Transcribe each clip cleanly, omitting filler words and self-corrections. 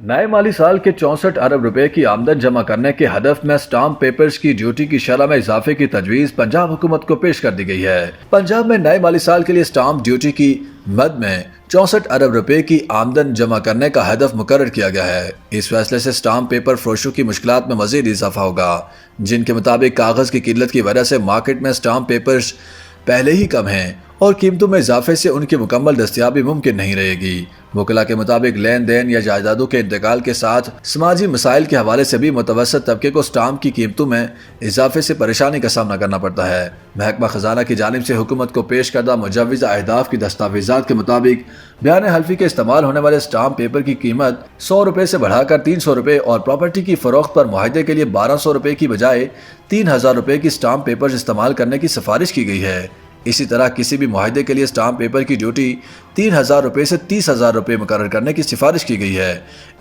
नए माली साल के 64 अरब रुपए की आमदन जमा करने के हदफ में स्टाम्प पेपर्स की ड्यूटी की शरह में इजाफे की तजवीज़ पंजाब हुकूमत को पेश कर दी गई है। पंजाब में नए माली साल के लिए स्टाम्प ड्यूटी की मद में 64 अरब रुपए की आमदन जमा करने का हदफ मुकर्रर किया गया है। इस फैसले से स्टाम्प पेपर फरोशों की मुश्किलात में मजीद इजाफा होगा, जिनके मुताबिक कागज़ की किल्लत की वजह से मार्केट में स्टाम्प पेपर्स पहले ही कम हैं और कीमतों में इजाफे से उनकी मुकम्मल दस्तयाबी मुमकिन नहीं रहेगी। वकीला के मुताबिक लेन देन या जायदादों के इंतकाल के साथ समाजी मसाइल के हवाले से भी मुतवसत तबके को स्टाम्प की कीमतों में इजाफे से परेशानी का सामना करना पड़ता है। महकमा खजाना की जानिब से हुकूमत को पेश करदा मुजव्वज़ अहदाफ की दस्तावेज़ात के मुताबिक बयान हल्फी के इस्तेमाल होने वाले स्टाम्प पेपर की कीमत 100 रुपये से बढ़ाकर 300 रुपये और प्रॉपर्टी की फरोख्त पर मुआहदे के लिए 1200 रुपये की बजाय 3000 रुपये की स्टाम्प पेपर इस्तेमाल करने की सिफारिश की गई है। इसी तरह किसी भी मुआहदे के लिए स्टाम्प पेपर की ड्यूटी 3000 रुपये से 30,000 रुपये मुकर्रर करने की सिफारिश की गई है।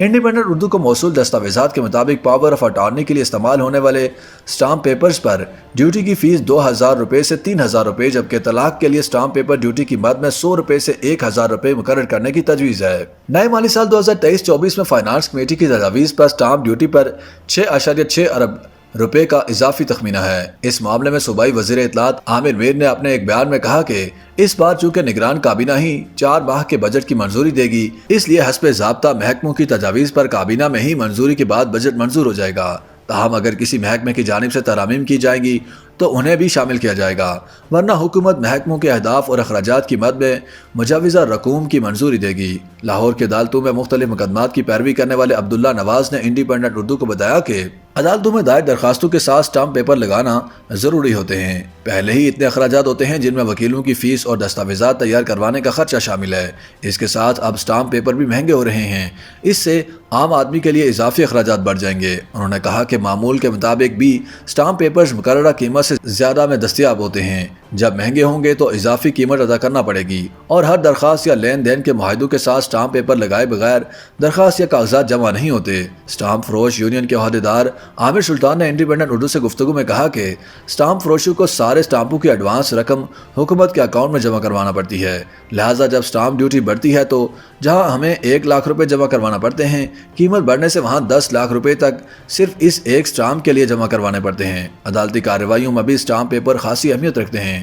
इंडिपेंडेंट उर्दू को मौसूल दस्तावेज़ात के मुताबिक पावर ऑफ अटॉर्नी के लिए इस्तेमाल होने वाले स्टाम्प पेपर्स पर ड्यूटी की फीस 2000 रुपये से 3000 रुपये, जबकि तलाक के लिए स्टाम्प पेपर ड्यूटी की मद में 100 रुपये से 1000 रुपये मुकर्रर करने की तजवीज़ है। नए माली साल 2023-24 में फाइनेंस कमेटी की तजावीज़ पर स्टाम्प ड्यूटी पर 6.6 अरब रुपए का इजाफी तखमीना है। इस मामले में सूबाई वज़ीर इत्तलात आमिर मीर ने अपने एक बयान में कहा कि इस बार चूंकि निगरान काबीना ही 4 माह के बजट की मंजूरी देगी, इसलिए हस्बे ज़ाब्ता महकमों की तजावीज़ पर काबीना में ही मंजूरी के बाद बजट मंजूर हो जाएगा। ताहम अगर किसी महकमे की जानिब से तरामीम की जाएंगी तो उन्हें भी शामिल किया जाएगा, वरना हुकूमत महकमों के अहदाफ और अखराजात की मद में मुजाविज़ा रकूम की मंजूरी देगी। लाहौर की अदालतों में मुख्तलिफ मुकदमात की पैरवी करने वाले अब्दुल्ला नवाज ने इंडिपेंडेंट उर्दू को बताया कि अदालतों में दायर दरखास्तों के साथ स्टाम्प पेपर लगाना ज़रूरी होते हैं। पहले ही इतने अखराजात होते हैं जिनमें वकीलों की फ़ीस और दस्तावेज़ात तैयार करवाने का खर्चा शामिल है। इसके साथ अब स्टाम्प पेपर भी महंगे हो रहे हैं, इससे आम आदमी के लिए इजाफी अखराजात बढ़ जाएंगे। उन्होंने कहा कि मामूल के मुताबिक भी स्टाम्प पेपर्स मुकर्ररा कीमत से ज़्यादा में दस्तयाब होते हैं। जब महंगे होंगे तो इजाफी कीमत अदा करना पड़ेगी और हर दरख्वास्त या लेन देन के मुआहदों के साथ स्टाम्प पेपर लगाए बगैर दरख्वास्त या कागजात जमा नहीं होते। स्टाम्प फरोश यूनियन के अहदेदार आमिर सुल्तान ने इंडिपेंडेंट उर्दू से गुफ्तगू में कहा कि स्टाम्प फरोशों को सारे स्टाम्पों की एडवांस रकम हुकूमत के अकाउंट में जमा करवाना पड़ती है, लिहाजा जब स्टाम्प ड्यूटी बढ़ती है तो जहां हमें 1 लाख रुपए जमा करवाना पड़ते हैं, कीमत बढ़ने से वहां 10 लाख रुपए तक सिर्फ इस एक स्टाम्प के लिए जमा करवाने पड़ते हैं। अदालती कार्रवाइयों में भी स्टाम्प पेपर खासी अहमियत रखते हैं।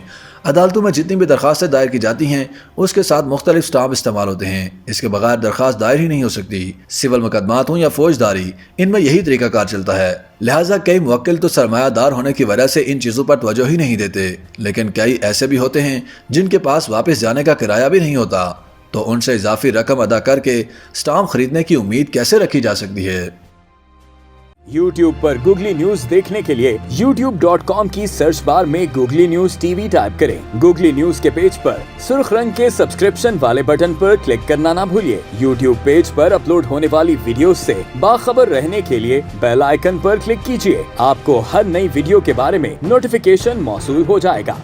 अदालतों में जितनी भी दरखास्तें दायर की जाती हैं उसके साथ मुख्तलिफ स्टाम्प इस्तेमाल होते हैं, इसके बगैर दरखास्त दायर ही नहीं हो सकती। सिविल मुकदमात हों या फौजदारी, इनमें यही तरीकाकार चलता है। लिहाजा कई मुवक्किल तो सरमायादार होने की वजह से इन चीज़ों पर तवज्जो ही नहीं देते, लेकिन कई ऐसे भी होते हैं जिनके पास वापस जाने का किराया भी नहीं होता, तो उनसे इजाफी रकम अदा करके स्टाम्प खरीदने की उम्मीद कैसे रखी जा सकती है। YouTube पर गूगली न्यूज देखने के लिए youtube.com की सर्च बार में गूगली न्यूज टीवी टाइप करें। गूगली न्यूज के पेज पर सुर्ख रंग के सब्सक्रिप्शन वाले बटन पर क्लिक करना ना भूलिए। YouTube पेज पर अपलोड होने वाली वीडियोस से बाखबर रहने के लिए बेल आइकन पर क्लिक कीजिए। आपको हर नई वीडियो के बारे में नोटिफिकेशन मौसूल हो जाएगा।